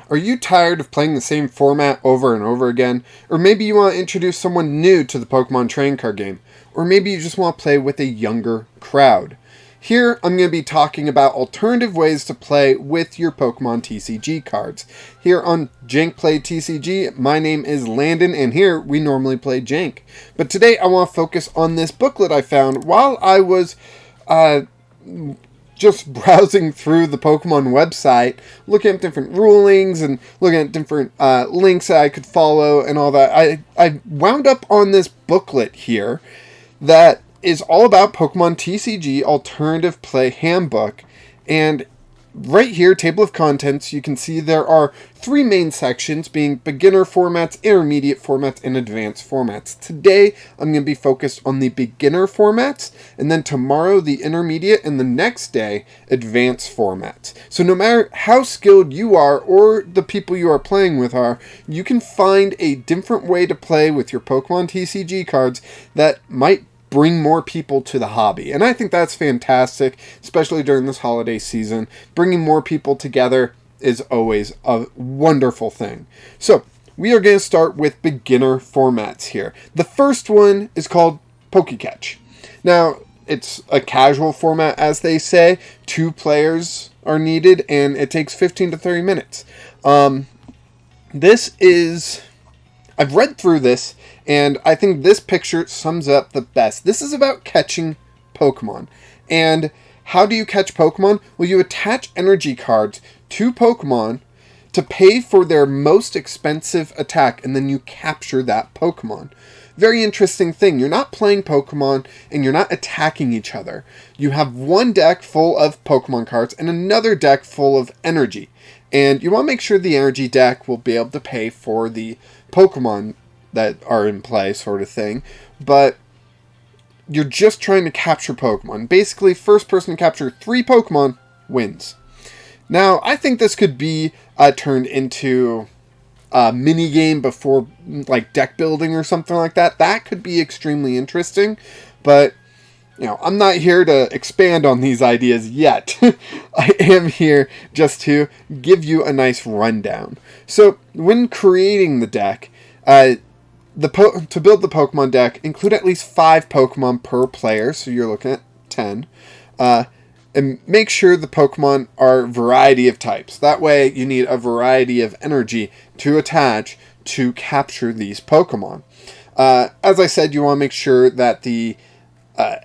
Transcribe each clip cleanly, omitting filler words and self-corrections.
Are you tired of playing the same format over and over again? Or maybe you want to introduce someone new to the Pokemon trading card game? Or maybe you just want to play with a younger crowd? Here, I'm going to be talking about alternative ways to play with your Pokemon TCG cards. Here on Jank Play TCG, my name is Landon, and here we normally play Jank. But today I want to focus on this booklet I found while I was just browsing through the Pokemon website, looking at different rulings and looking at different links that I could follow and all that. I wound up on this booklet here that is all about Pokemon TCG Alternative Play Handbook. And right here, table of contents, you can see there are three main sections, being beginner formats, intermediate formats, and advanced formats. Today, I'm going to be focused on the beginner formats, and then tomorrow, the intermediate, and the next day, advanced formats. So no matter how skilled you are, or the people you are playing with are, you can find a different way to play with your Pokemon TCG cards that might bring more people to the hobby. And I think that's fantastic, especially during this holiday season. Bringing more people together is always a wonderful thing. So, we are going to start with beginner formats here. The first one is called PokeCatch. Now, it's a casual format, as they say. 2 players are needed, and it takes 15 to 30 minutes. I've read through this, and I think this picture sums up the best. This is about catching Pokemon. And how do you catch Pokemon? Well, you attach energy cards to Pokemon to pay for their most expensive attack, and then you capture that Pokemon. Very interesting thing. You're not playing Pokemon, and you're not attacking each other. You have one deck full of Pokemon cards, and another deck full of energy. And you want to make sure the energy deck will be able to pay for the Pokemon that are in play, sort of thing. But you're just trying to capture Pokemon. Basically, first person to capture 3 Pokemon wins. Now, I think this could be turned into a mini game before, like, deck building or something like that. That could be extremely interesting. But, you know, I'm not here to expand on these ideas yet. I am here just to give you a nice rundown. So, when creating the deck, to build the Pokemon deck, include at least 5 Pokemon per player, so you're looking at 10. And make sure the Pokemon are a variety of types. That way, you need a variety of energy to attach to capture these Pokemon. As I said, you want to make sure that the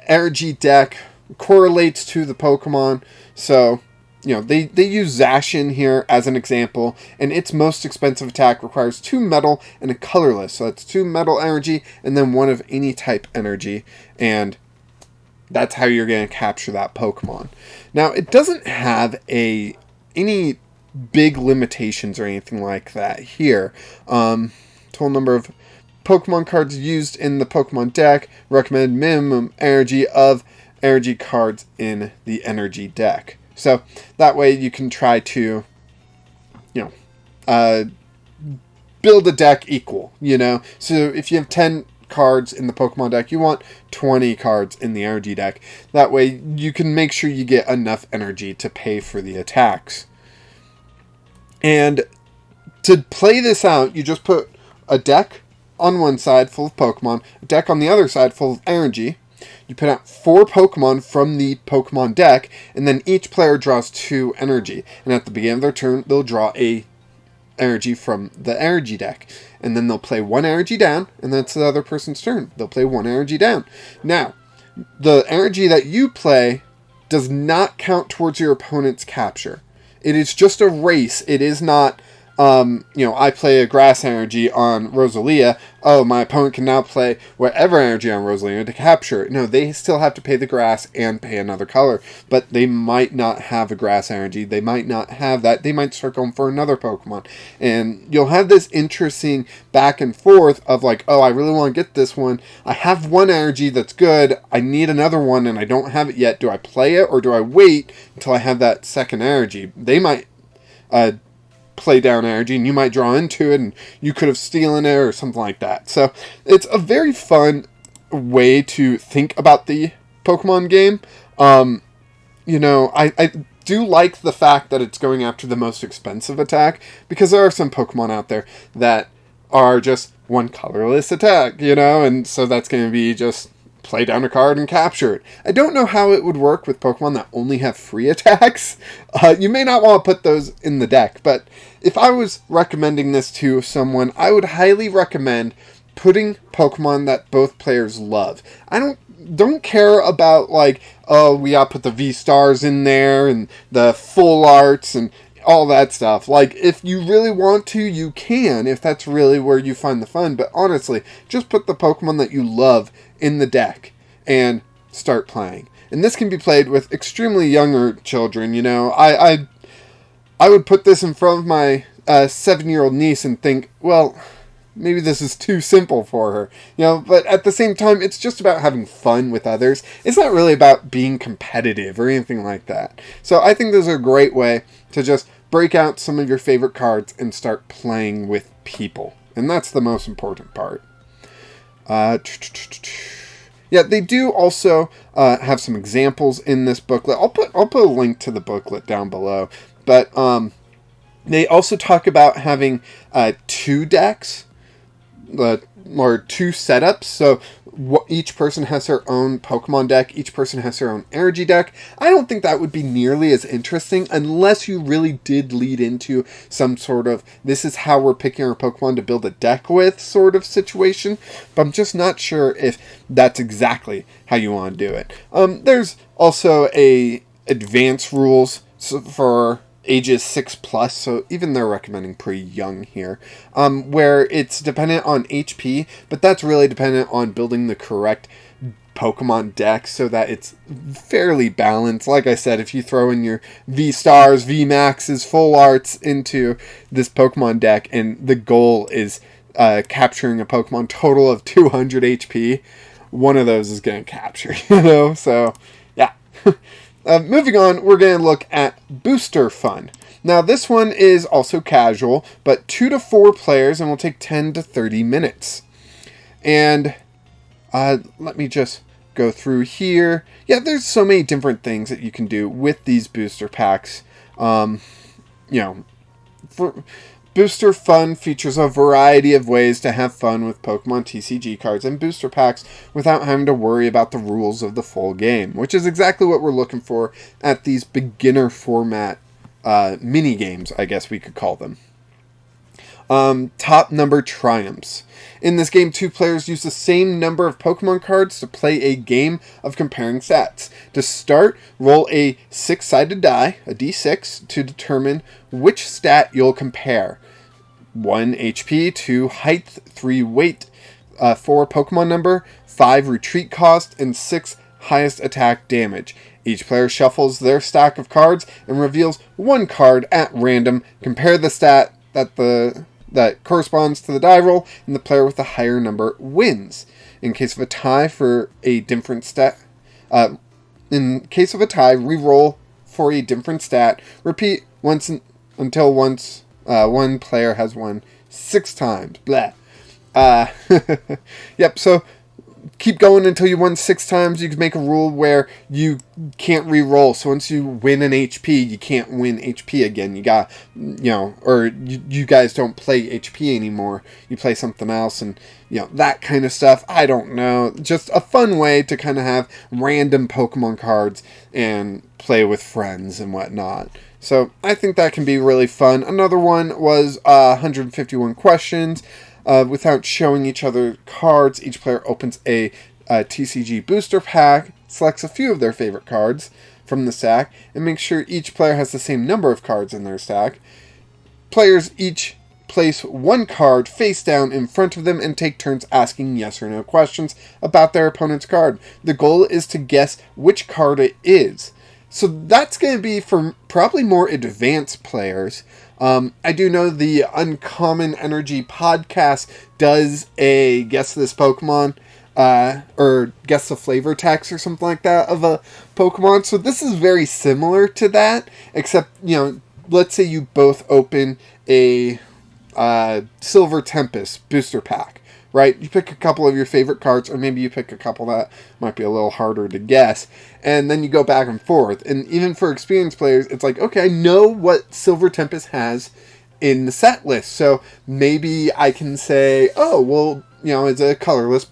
energy deck correlates to the Pokemon. So, you know, they use Zacian here as an example, and its most expensive attack requires 2 metal and a colorless. So that's 2 metal energy and then 1 of any type energy, and that's how you're going to capture that Pokemon. Now, it doesn't have any big limitations or anything like that here. Total number of Pokemon cards used in the Pokemon deck, recommended minimum energy of energy cards in the energy deck. So that way you can try to, you know, build a deck equal, you know. So if you have 10 cards in the Pokemon deck, you want 20 cards in the energy deck. That way you can make sure you get enough energy to pay for the attacks. And to play this out, you just put a deck on one side full of Pokemon, a deck on the other side full of energy. You put out 4 Pokemon from the Pokemon deck, and then each player draws 2 energy. And at the beginning of their turn, they'll draw a energy from the energy deck. And then they'll play 1 energy down, and that's the other person's turn. They'll play 1 energy down. Now, the energy that you play does not count towards your opponent's capture. It is just a race. It is not, you know, I play a grass energy on Rosalia. Oh, my opponent can now play whatever energy on Rosalia to capture it. No, they still have to pay the grass and pay another color. But they might not have a grass energy. They might not have that. They might start going for another Pokemon. And you'll have this interesting back and forth of like, oh, I really want to get this one. I have 1 energy that's good. I need another one and I don't have it yet. Do I play it or do I wait until I have that second energy? They might play down energy and you might draw into it and you could have stolen it or something like that. So it's a very fun way to think about the Pokemon game. You know, do like the fact that it's going after the most expensive attack, because there are some Pokemon out there that are just one colorless attack, and so that's going to be just play down a card and capture it. I don't know how it would work with Pokemon that only have free attacks. You may not want to put those in the deck, but if I was recommending this to someone, I would highly recommend putting Pokemon that both players love. I don't care about, like, oh, we gotta put the V-Stars in there and the full arts and all that stuff. Like, if you really want to, you can, if that's really where you find the fun. But honestly, just put the Pokemon that you love in the deck and start playing. And this can be played with extremely younger children, I would put this in front of my 7-year-old niece and think, well, maybe this is too simple for her, but at the same time, it's just about having fun with others. It's not really about being competitive or anything like that. So I think this is a great way to just break out some of your favorite cards and start playing with people. And that's the most important part. Yeah, they do also have some examples in this booklet. I'll put a link to the booklet down below. But they also talk about having 2 decks, or 2 setups. So each person has their own Pokemon deck. Each person has their own energy deck. I don't think that would be nearly as interesting unless you really did lead into some sort of, this is how we're picking our Pokemon to build a deck with sort of situation. But I'm just not sure if that's exactly how you want to do it. There's also a advanced rules for ages 6+, so even they're recommending pretty young here, where it's dependent on HP, but that's really dependent on building the correct Pokemon deck so that it's fairly balanced. Like I said, if you throw in your V-Stars, V-Maxes, Full Arts into this Pokemon deck, and the goal is capturing a Pokemon total of 200 HP, one of those is going to capture, so yeah. Moving on, we're going to look at Booster Fun. Now, this one is also casual, but 2 to 4 players, and will take 10 to 30 minutes. And let me just go through here. Yeah, there's so many different things that you can do with these booster packs. Booster Fun features a variety of ways to have fun with Pokemon TCG cards and booster packs without having to worry about the rules of the full game, which is exactly what we're looking for at these beginner format mini games, I guess we could call them. Top number triumphs. In this game, 2 players use the same number of Pokemon cards to play a game of comparing stats. To start, roll a 6-sided die, a d6, to determine which stat you'll compare. 1 HP, 2 height, 3 weight, 4 Pokemon number, 5 retreat cost, and 6 highest attack damage. Each player shuffles their stack of cards and reveals 1 card at random. Compare the stat that corresponds to the die roll, and the player with the higher number wins. In case of a tie for a different stat, re-roll for a different stat. Repeat until one player has won 6 times. Blah. Yep. So keep going until you won 6 times. You can make a rule where you can't re-roll. So once you win an HP, you can't win HP again. You got, or you guys don't play HP anymore. You play something else, and that kind of stuff. I don't know. Just a fun way to kind of have random Pokemon cards and play with friends and whatnot. So I think that can be really fun. Another one was 151 questions. Without showing each other cards, each player opens a TCG booster pack, selects a few of their favorite cards from the stack, and makes sure each player has the same number of cards in their stack. Players each place 1 card face down in front of them and take turns asking yes or no questions about their opponent's card. The goal is to guess which card it is. So that's going to be for probably more advanced players. I do know the Uncommon Energy podcast does a Guess This Pokemon, or Guess the Flavor Text or something like that of a Pokemon. So this is very similar to that, except, let's say you both open a Silver Tempest booster pack right? You pick a couple of your favorite cards, or maybe you pick a couple that might be a little harder to guess, and then you go back and forth. And even for experienced players, it's like, okay, I know what Silver Tempest has in the set list, so maybe I can say, oh, well, is it a colorless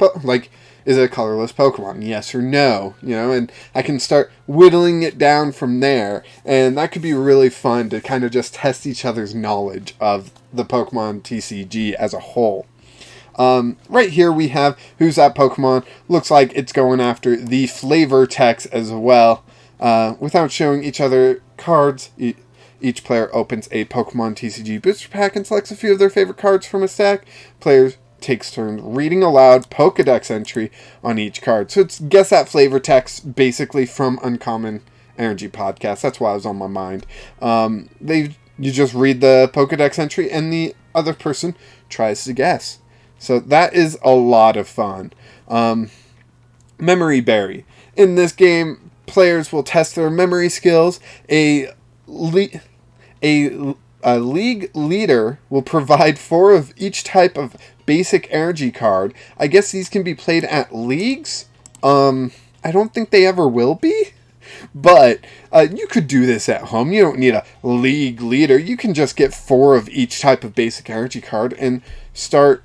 is it a colorless Pokemon? Yes or no? And I can start whittling it down from there. And that could be really fun to kind of just test each other's knowledge of the Pokemon TCG as a whole. Right here we have Who's That Pokemon? Looks like it's going after the flavor text as well. Without showing each other cards, each player opens a Pokemon TCG booster pack and selects a few of their favorite cards from a stack. Players takes turns reading aloud Pokedex entry on each card. So it's Guess That Flavor Text, basically from Uncommon Energy Podcast. That's why it was on my mind. You just read the Pokedex entry and the other person tries to guess. So that is a lot of fun. Memory Berry. In this game, players will test their memory skills. A league leader will provide 4 of each type of basic energy card. I guess these can be played at leagues. I don't think they ever will be. But you could do this at home. You don't need a league leader. You can just get 4 of each type of basic energy card and start.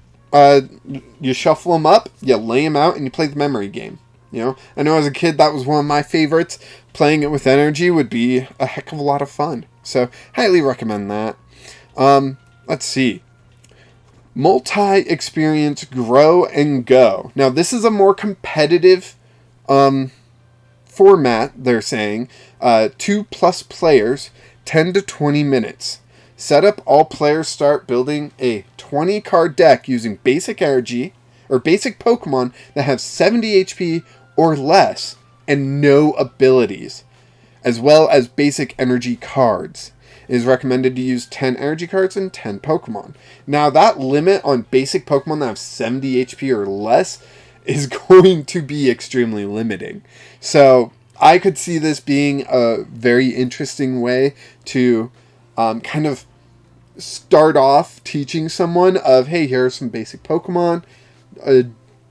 You shuffle them up, you lay them out, and you play the memory game. I know as a kid that was one of my favorites. Playing it with energy would be a heck of a lot of fun. So, highly recommend that. Let's see. Multi-experience Grow and Go. Now, this is a more competitive format, they're saying. 2+ players, 10 to 20 minutes. Setup, all players start building a 20-card deck using basic energy, or basic Pokemon that have 70 HP or less, and no abilities, as well as basic energy cards. It is recommended to use 10 energy cards and 10 Pokemon. Now, that limit on basic Pokemon that have 70 HP or less is going to be extremely limiting. So, I could see this being a very interesting way to kind of start off teaching someone of, hey, here are some basic Pokemon.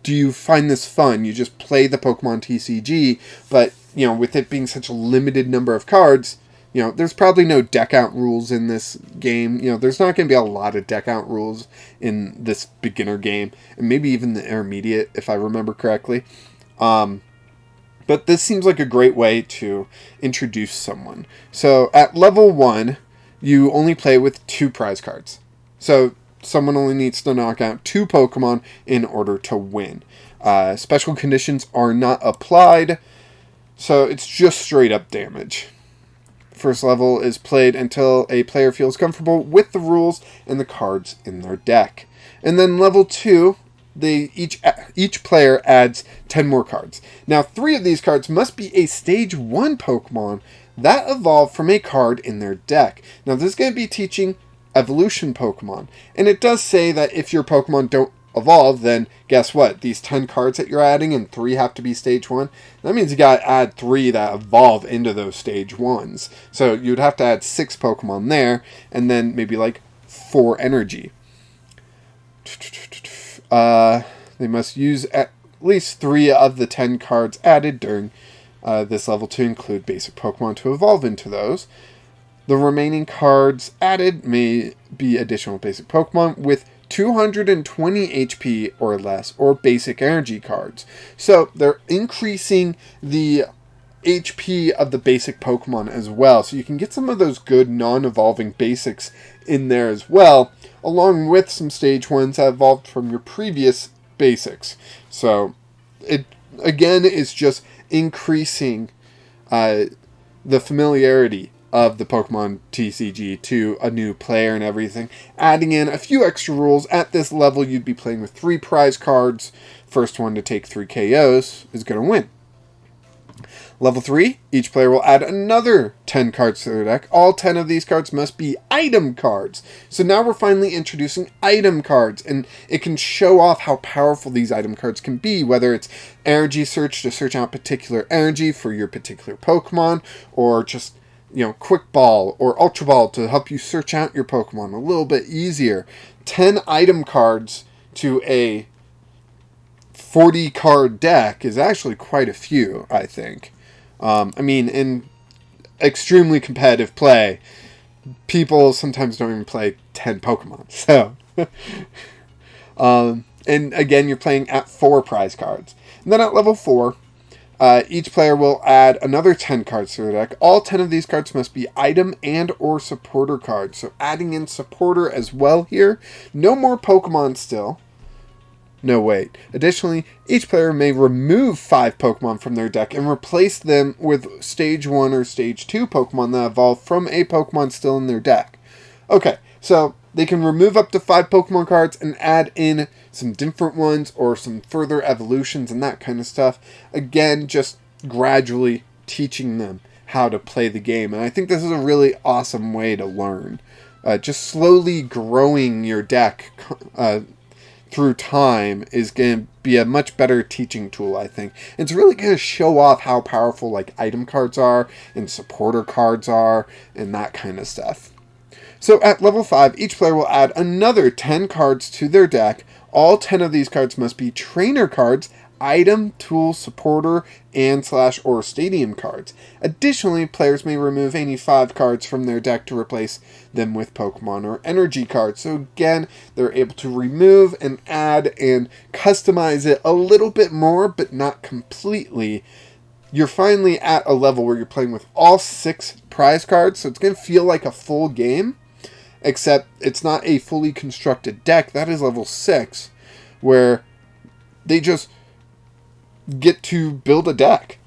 Do you find this fun? You just play the Pokemon TCG, but, with it being such a limited number of cards, there's probably no deck out rules in this game. There's not going to be a lot of deck out rules in this beginner game, and maybe even the intermediate, if I remember correctly. But this seems like a great way to introduce someone. So at level 1, you only play with 2 prize cards. So someone only needs to knock out 2 Pokemon in order to win. Special conditions are not applied, so it's just straight up damage. First level is played until a player feels comfortable with the rules and the cards in their deck. And then level 2, each player adds 10 more cards. Now, 3 of these cards must be a Stage 1 Pokemon that evolved from a card in their deck. Now, this is going to be teaching evolution Pokemon. And it does say that if your Pokemon don't evolve, then guess what? These 10 cards that you're adding and 3 have to be Stage 1. That means you got to add 3 that evolve into those Stage 1s. So you'd have to add 6 Pokemon there, and then maybe like 4 energy. They must use at least 3 of the 10 cards added during this level to include basic Pokemon to evolve into those. The remaining cards added may be additional basic Pokemon with 220 HP or less, or basic energy cards. So they're increasing the HP of the basic Pokemon as well. So you can get some of those good non-evolving basics in there as well, along with some Stage 1s that evolved from your previous basics. So it, again, is just increasing the familiarity of the Pokemon TCG to a new player and everything. Adding in a few extra rules. At this level, you'd be playing with 3 prize cards. First one to take 3 KOs is going to win. Level 3, each player will add another 10 cards to their deck. All 10 of these cards must be item cards. So now we're finally introducing item cards, and it can show off how powerful these item cards can be, whether it's energy search to search out particular energy for your particular Pokemon, or just, Quick Ball or Ultra Ball to help you search out your Pokemon a little bit easier. 10 item cards to a 40 card deck is actually quite a few, I think. I mean, in extremely competitive play, people sometimes don't even play 10 Pokemon. So, and again, you're playing at 4 prize cards. And then at level 4, each player will add another 10 cards to their deck. All 10 of these cards must be item and or supporter cards. So adding in supporter as well here. No more Pokemon still. No, wait. Additionally, each player may remove 5 Pokemon from their deck and replace them with Stage 1 or Stage 2 Pokemon that evolve from a Pokemon still in their deck. Okay, so they can remove up to 5 Pokemon cards and add in some different ones or some further evolutions and that kind of stuff. Again, just gradually teaching them how to play the game. And I think this is a really awesome way to learn. Just slowly growing your deck through time is going to be a much better teaching tool, I think. It's really going to show off how powerful like item cards are and supporter cards are and that kind of stuff. So at level 5, each player will add another 10 cards to their deck. All 10 of these cards must be trainer cards, item, tool, supporter, and / or stadium cards. Additionally, players may remove any 5 cards from their deck to replace them with Pokemon or energy cards. So again, they're able to remove and add and customize it a little bit more, but not completely. You're finally at a level where you're playing with all 6 prize cards, so it's going to feel like a full game, except it's not a fully constructed deck. That is level 6, where they just get to build a deck.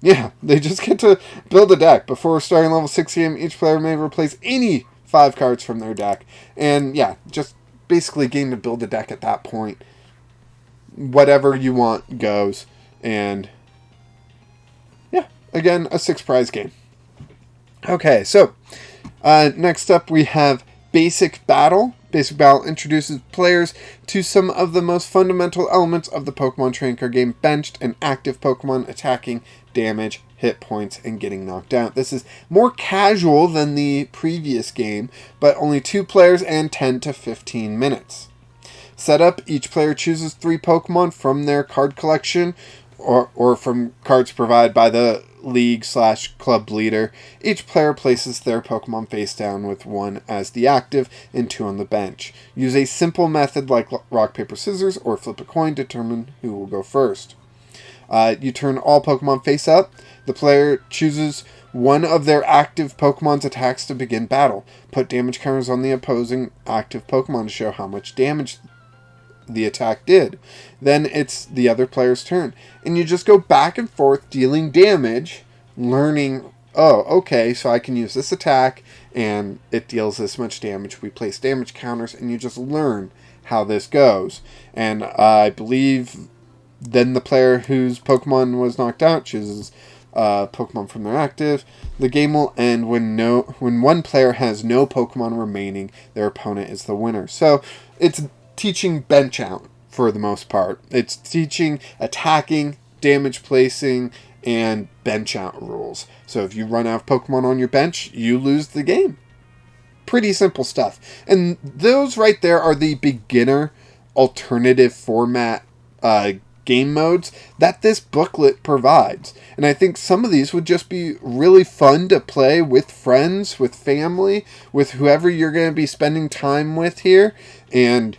Yeah, they just get to build a deck. Before starting level 6 game, each player may replace any 5 cards from their deck. And yeah, just basically getting to build a deck at that point. Whatever you want goes. And yeah, again, a 6 prize game. Okay, so next up we have Basic Battle. Basic Battle introduces players to some of the most fundamental elements of the Pokemon trading card game: benched and active Pokemon, attacking, damage, hit points, and getting knocked out. This is more casual than the previous game, but only 2 players and 10 to 15 minutes. Setup: each player chooses 3 Pokemon from their card collection or from cards provided by the league / club leader. Each player places their Pokemon face down with 1 as the active and 2 on the bench. Use a simple method like rock, paper, scissors or flip a coin to determine who will go first. You turn all Pokemon face up. The player chooses one of their active Pokemon's attacks to begin battle. Put damage counters on the opposing active Pokemon to show how much damage the attack did. Then it's the other player's turn, and you just go back and forth dealing damage, learning, oh, okay, so I can use this attack and it deals this much damage. We place damage counters and you just learn how this goes. And I believe then the player whose Pokemon was knocked out chooses Pokemon from their active. The game will end when one player has no Pokemon remaining. Their opponent is the winner. So it's teaching bench out for the most part. It's teaching attacking, damage placing, and bench out rules. So if you run out of Pokemon on your bench, you lose the game. Pretty simple stuff. And those right there are the beginner alternative format game modes that this booklet provides. And I think some of these would just be really fun to play with friends, with family, with whoever you're going to be spending time with here. And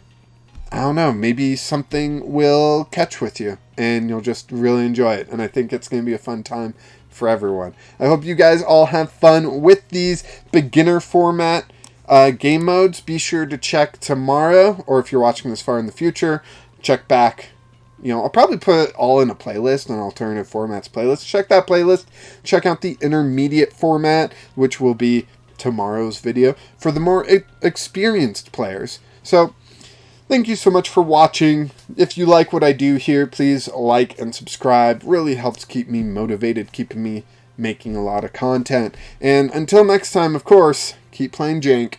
I don't know, maybe something will catch with you and you'll just really enjoy it. And I think it's going to be a fun time for everyone. I hope you guys all have fun with these beginner format game modes. Be sure to check tomorrow, or if you're watching this far in the future, check back. I'll probably put it all in a playlist, an alternative formats playlist. Check that playlist. Check out the intermediate format, which will be tomorrow's video for the more experienced players. So thank you so much for watching. If you like what I do here, please like and subscribe. Really helps keep me motivated, keeping me making a lot of content. And until next time, of course, keep playing Jank.